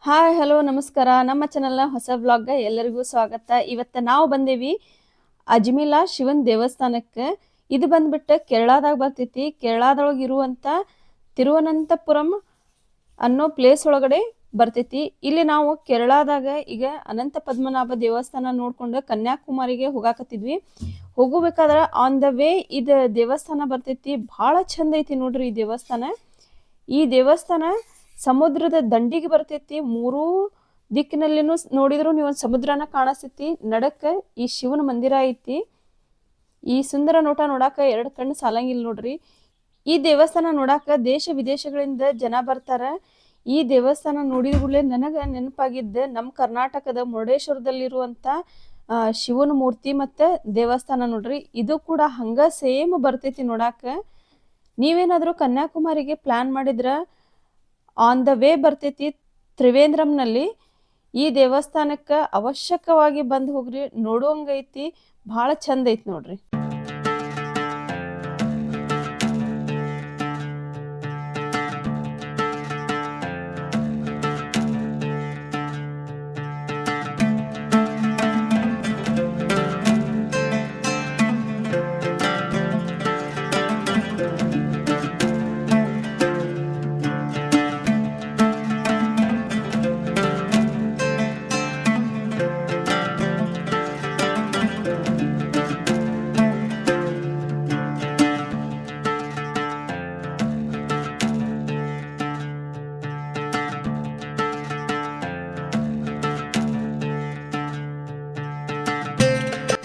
Hi hello ನಮಸ್ಕಾರ. ನಮ್ಮ ಚಾನಲ್ನ ಹೊಸ ವ್ಲಾಗ್ಗೆ ಎಲ್ಲರಿಗೂ ಸ್ವಾಗತ. ಇವತ್ತು ನಾವು ಬಂದೇವಿ ಅಜ್ಮಿಲಾ ಶಿವನ್ ದೇವಸ್ಥಾನಕ್ಕೆ. ಇದು ಬಂದ್ಬಿಟ್ಟು ಕೇರಳದಾಗ ಬರ್ತೈತಿ. ಕೇರಳದೊಳಗೆ ಇರುವಂಥ ತಿರುವನಂತಪುರಂ ಅನ್ನೋ ಪ್ಲೇಸ್ ಒಳಗಡೆ ಬರ್ತೈತಿ. ಇಲ್ಲಿ ನಾವು ಕೇರಳದಾಗ ಈಗ ಅನಂತ ಪದ್ಮನಾಭ ದೇವಸ್ಥಾನ ನೋಡ್ಕೊಂಡು ಕನ್ಯಾಕುಮಾರಿಗೆ ಹೋಗಾಕತ್ತಿದ್ವಿ. ಹೋಗಬೇಕಾದ್ರೆ ಆನ್ ದ ವೇ ಇದು ದೇವಸ್ಥಾನ ಬರ್ತೈತಿ. ಭಾಳ ಚಂದ ಐತಿ ನೋಡ್ರಿ ಈ ದೇವಸ್ಥಾನ. ಈ ದೇವಸ್ಥಾನ ಸಮುದ್ರದ ದಂಡಿಗೆ ಬರ್ತೈತಿ. ಮೂರೂ ದಿಕ್ಕಿನಲ್ಲಿನೂ ನೋಡಿದ್ರು ನೀವು ಸಮುದ್ರನ ಕಾಣಿಸ್ತೈತಿ. ನಡಕ್ಕೆ ಈ ಶಿವನ ಮಂದಿರ ಐತಿ. ಈ ಸುಂದರ ನೋಟ ನೋಡಾಕ ಎರಡು ಕಣ್ಣು ಸಾಲಂಗಿಲ್ಲ ನೋಡ್ರಿ. ಈ ದೇವಸ್ಥಾನ ನೋಡಾಕ ದೇಶ ವಿದೇಶಗಳಿಂದ ಜನ ಬರ್ತಾರ. ಈ ದೇವಸ್ಥಾನ ನೋಡಿದ ಕೂಡಲೇ ನನಗೆ ನೆನಪಾಗಿದ್ದ ನಮ್ಮ ಕರ್ನಾಟಕದ ಮುರುಡೇಶ್ವರದಲ್ಲಿರುವಂಥ ಶಿವನ ಮೂರ್ತಿ ಮತ್ತು ದೇವಸ್ಥಾನ ನೋಡ್ರಿ. ಇದು ಕೂಡ ಹಂಗ ಸೇಮ್ ಬರ್ತೈತಿ ನೋಡಾಕ. ನೀವೇನಾದರೂ ಕನ್ಯಾಕುಮಾರಿಗೆ ಪ್ಲ್ಯಾನ್ ಮಾಡಿದ್ರೆ ಆನ್ ದ ವೇ ಬರ್ತೈತಿ ತ್ರಿವೇಂದ್ರಂನಲ್ಲಿ. ಈ ದೇವಸ್ಥಾನಕ್ಕೆ ಅವಶ್ಯಕವಾಗಿ ಬಂದು ಹೋಗ್ರಿ, ನೋಡುವಂಗೈತಿ. ಭಾಳ ಚಂದ ಐತಿ ನೋಡ್ರಿ.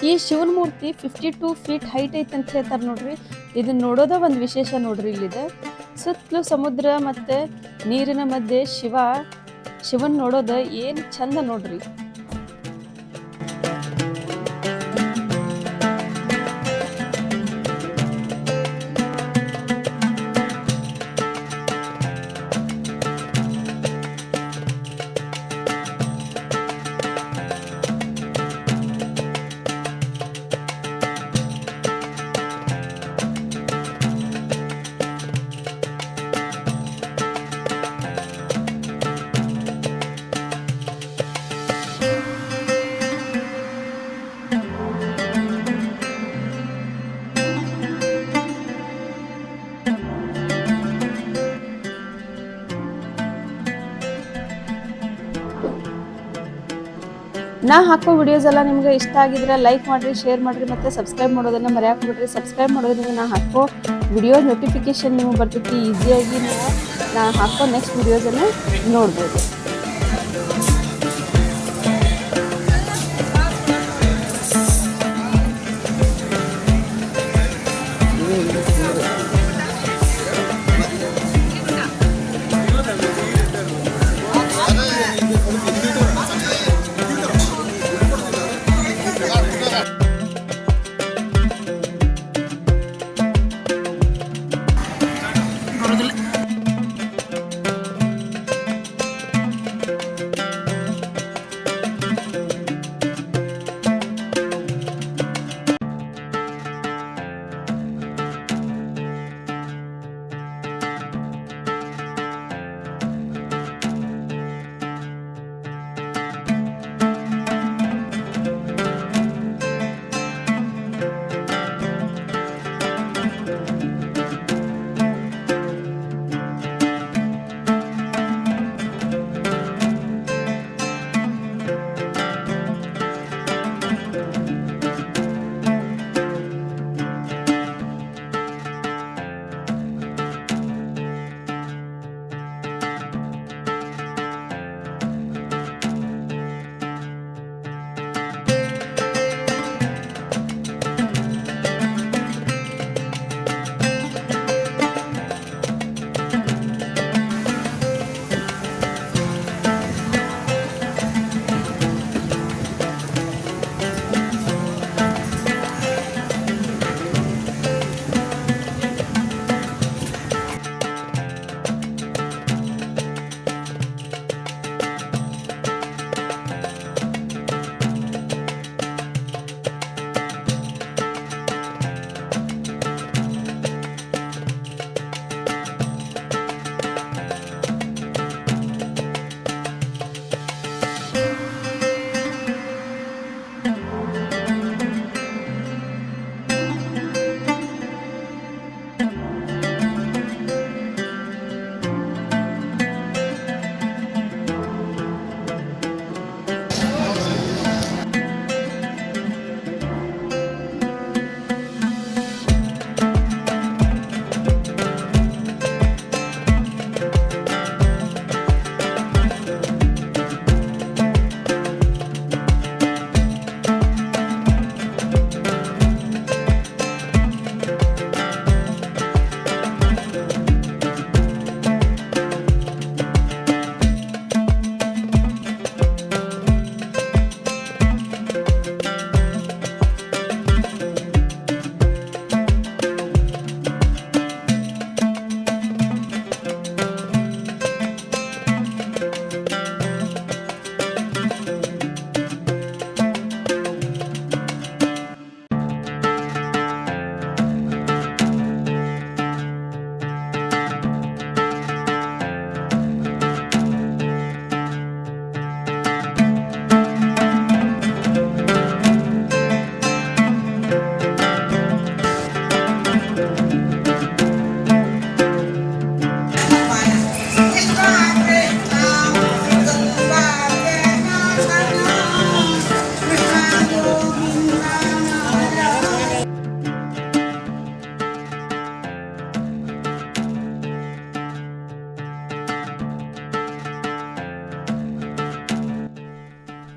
ಈ ಶಿವನ ಮೂರ್ತಿ 52 ಫೀಟ್ ಹೈಟ್ ಐತೆ ಅಂತ ಹೇಳ್ತಾರೆ ನೋಡ್ರಿ. ಇದನ್ನ ನೋಡೋದ ಒಂದು ವಿಶೇಷ ನೋಡ್ರಿ. ಇಲ್ಲಿದೆ ಸುತ್ತಲೂ ಸಮುದ್ರ ಮತ್ತು ನೀರಿನ ಮಧ್ಯೆ ಶಿವನ್ ನೋಡೋದ ಏನು ಚಂದ ನೋಡ್ರಿ. ನಾ ಹಾಕೋ ವಿಡಿಯೋಸ್ ಎಲ್ಲ ನಿಮ್ಗೆ ಇಷ್ಟ ಆಗಿದ್ರೆ ಲೈಕ್ ಮಾಡಿರಿ, ಶೇರ್ ಮಾಡಿರಿ ಮತ್ತು ಸಬ್ಸ್ಕ್ರೈಬ್ ಮಾಡೋದನ್ನು ಮರೆಯಾಕೆ ಬಿಡ್ರಿ. ಸಬ್ಸ್ಕ್ರೈಬ್ ಮಾಡೋದ್ರಿಂದ ನಾ ಹಾಕೋ ವಿಡಿಯೋ ನೋಟಿಫಿಕೇಶನ್ ನಿಮಗೆ ಬರ್ತೈತಿ. ಈಸಿಯಾಗಿ ನೀವು ನಾ ಹಾಕೋ ನೆಕ್ಸ್ಟ್ ವಿಡಿಯೋಸನ್ನು ನೋಡ್ಬೋದು.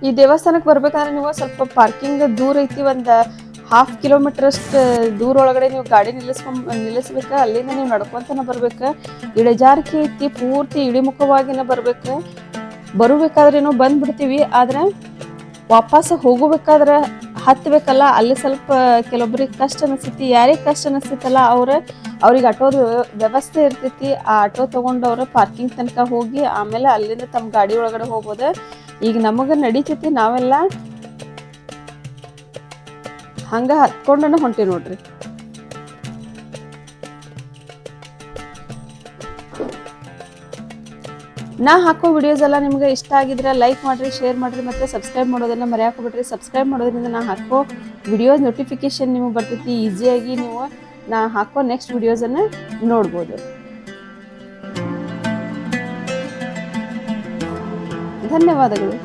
ಈ ದೇವಸ್ಥಾನಕ್ಕೆ ಬರ್ಬೇಕಾದ್ರೆ ನೀವು ಸ್ವಲ್ಪ ಪಾರ್ಕಿಂಗ್ ದೂರ ಐತಿ, ಒಂದು 1/2 ಕಿಲೋಮೀಟರ್ ಅಷ್ಟು ದೂರ ಒಳಗಡೆ ನೀವು ಗಾಡಿ ನಿಲ್ಲಿಸ್ಬೇಕು. ಅಲ್ಲಿಂದ ನೀವು ನಡ್ಕೊಂತನ ಬರ್ಬೇಕು. ಇಳಿಜಾರಿಕೆ ಐತಿ, ಪೂರ್ತಿ ಇಳಿಮುಖವಾಗಿನ ಬರ್ಬೇಕು. ಬರಬೇಕಾದ್ರೇನು ಬಂದ್ಬಿಡ್ತೀವಿ, ಆದ್ರೆ ವಾಪಸ್ ಹೋಗಬೇಕಾದ್ರೆ ಹತ್ಬೇಕಲ್ಲ, ಅಲ್ಲಿ ಸ್ವಲ್ಪ ಕೆಲವೊಬ್ರಿಗೆ ಕಷ್ಟ ಅನಿಸ್ತೈತಿ. ಯಾರಿಗೆ ಕಷ್ಟ ಅನಿಸ್ತೈತಲ್ಲ ಅವ್ರಿಗೆ ಆಟೋದ ವ್ಯವಸ್ಥೆ ಇರ್ತೈತಿ. ಆ ಆಟೋ ತಗೊಂಡು ಅವ್ರು ಪಾರ್ಕಿಂಗ್ ತನಕ ಹೋಗಿ ಆಮೇಲೆ ಅಲ್ಲಿಂದ ತಮ್ಮ ಗಾಡಿ ಒಳಗಡೆ ಹೋಗ್ಬೋದು. ಈಗ ನಮಗೆ ನಡೀತೈತಿ, ನಾವೆಲ್ಲ ಹಂಗ ಹತ್ಕೊಂಡನ ಹೊಂಟಿ ನೋಡ್ರಿ. ನಾ ಹಾಕೋ ವಿಡಿಯೋಸ್ ಎಲ್ಲ ನಿಮ್ಗೆ ಇಷ್ಟ ಆಗಿದ್ರೆ ಲೈಕ್ ಮಾಡ್ರಿ, ಶೇರ್ ಮಾಡ್ರಿ, ಮತ್ತೆ ಸಬ್ಸ್ಕ್ರೈಬ್ ಮಾಡೋದನ್ನ ಮರೆಯಾಕೋಬಿಡ್ರಿ. ಸಬ್ಸ್ಕ್ರೈಬ್ ಮಾಡೋದ್ರಿಂದ ನಾ ಹಾಕೋ ವಿಡಿಯೋಸ್ ನೋಟಿಫಿಕೇಶನ್ ನಿಮಗೆ ಬರ್ತೈತಿ. ಈಸಿಯಾಗಿ ನೀವು ನಾ ಹಾಕೋ ನೆಕ್ಸ್ಟ್ ವಿಡಿಯೋಸನ್ನು ನೋಡ್ಬೋದು. ಧನ್ಯವಾದಗಳು.